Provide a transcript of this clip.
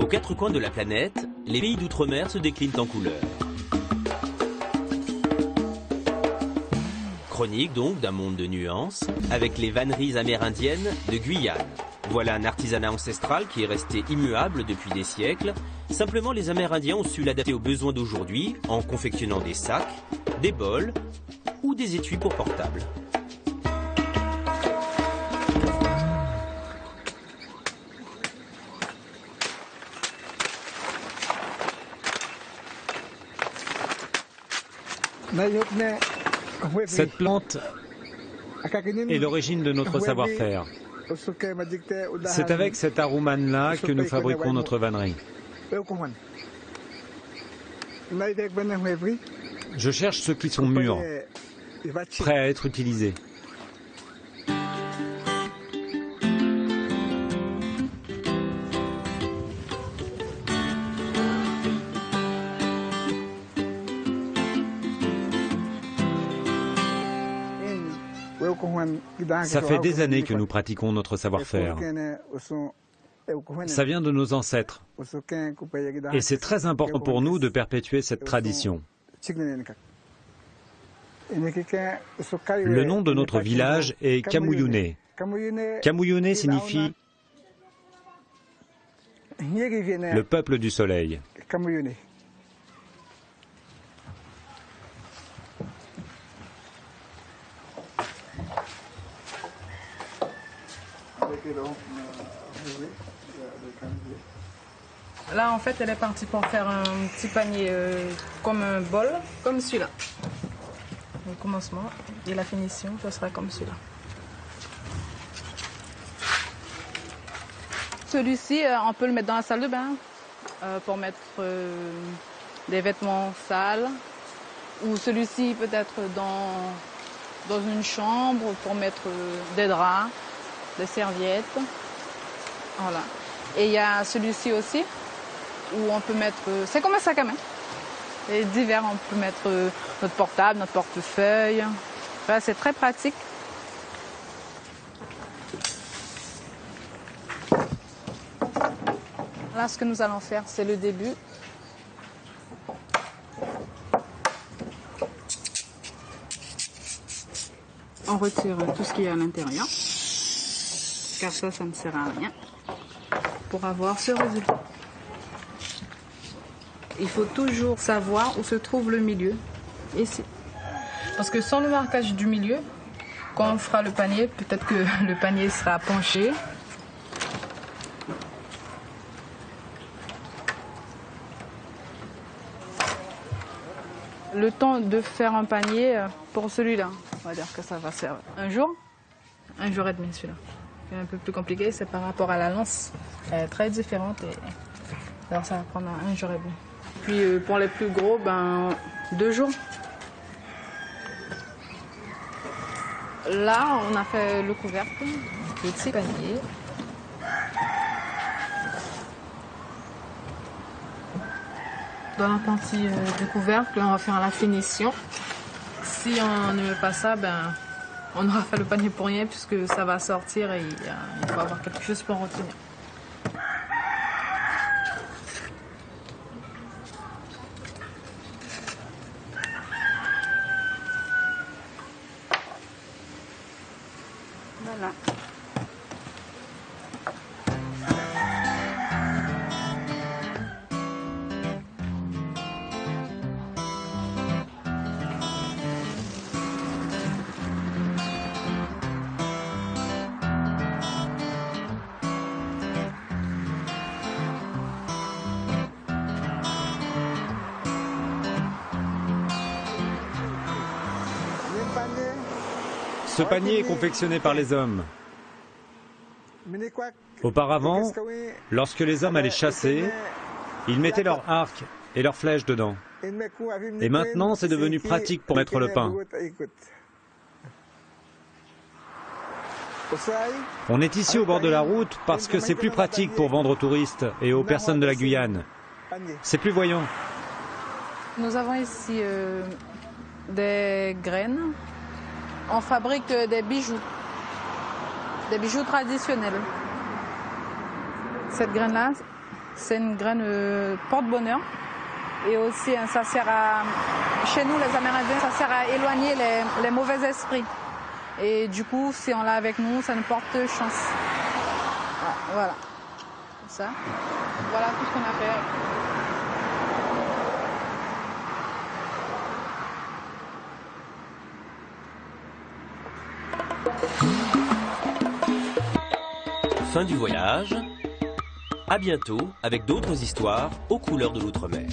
Aux quatre coins de la planète, les pays d'outre-mer se déclinent en couleurs. Chronique donc d'un monde de nuances, avec les vanneries amérindiennes de Guyane. Voilà un artisanat ancestral qui est resté immuable depuis des siècles. Simplement, les Amérindiens ont su l'adapter aux besoins d'aujourd'hui en confectionnant des sacs, des bols ou des étuis pour portables. Cette plante est l'origine de notre savoir-faire. C'est avec cet aroumane-là que nous fabriquons notre vannerie. Je cherche ceux qui sont mûrs, prêts à être utilisés. Ça fait des années que nous pratiquons notre savoir-faire. Ça vient de nos ancêtres. Et c'est très important pour nous de perpétuer cette tradition. Le nom de notre village est Kamouyouné. Kamouyouné signifie le peuple du soleil. Là, en fait, elle est partie pour faire un petit panier comme un bol, comme celui-là. Le commencement et la finition, ce sera comme celui-là. Celui-ci, on peut le mettre dans la salle de bain pour mettre des vêtements sales. Ou celui-ci peut-être dans une chambre pour mettre des draps, des serviettes. Voilà. Et il y a celui-ci aussi où on peut mettre, c'est comme un sac à main. Et divers, on peut mettre notre portable, notre portefeuille. Voilà, c'est très pratique. Là, ce que nous allons faire, c'est le début. On retire tout ce qui est à l'intérieur, car ça ne sert à rien, pour avoir ce résultat. Il faut toujours savoir où se trouve le milieu, ici. Parce que sans le marquage du milieu, quand on fera le panier, peut-être que le panier sera penché. Le temps de faire un panier pour celui-là, on va dire que ça va faire un jour et demi celui-là. C'est un peu plus compliqué, c'est par rapport à la lance. Elle est très différente et alors ça va prendre un jour et demi. Puis pour les plus gros, 2 jours. Là, on a fait le couvercle, le petit panier. Dans la partie du couvercle, on va faire la finition. Si on ne met pas ça, on aura fait le panier pour rien puisque ça va sortir et il faut avoir quelque chose pour retenir. Voilà. Ce panier est confectionné par les hommes. Auparavant, lorsque les hommes allaient chasser, ils mettaient leurs arcs et leurs flèches dedans. Et maintenant, c'est devenu pratique pour mettre le pain. On est ici au bord de la route parce que c'est plus pratique pour vendre aux touristes et aux personnes de la Guyane. C'est plus voyant. Nous avons ici des graines. On fabrique des bijoux traditionnels. Cette graine-là, C'est une graine porte-bonheur. Et aussi, ça sert à, chez nous les Amérindiens, ça sert à éloigner les mauvais esprits. Et du coup, si on l'a avec nous, ça nous porte chance. Voilà. Comme ça. Voilà tout ce qu'on a fait. Fin du voyage. À bientôt avec d'autres histoires aux couleurs de l'outre-mer.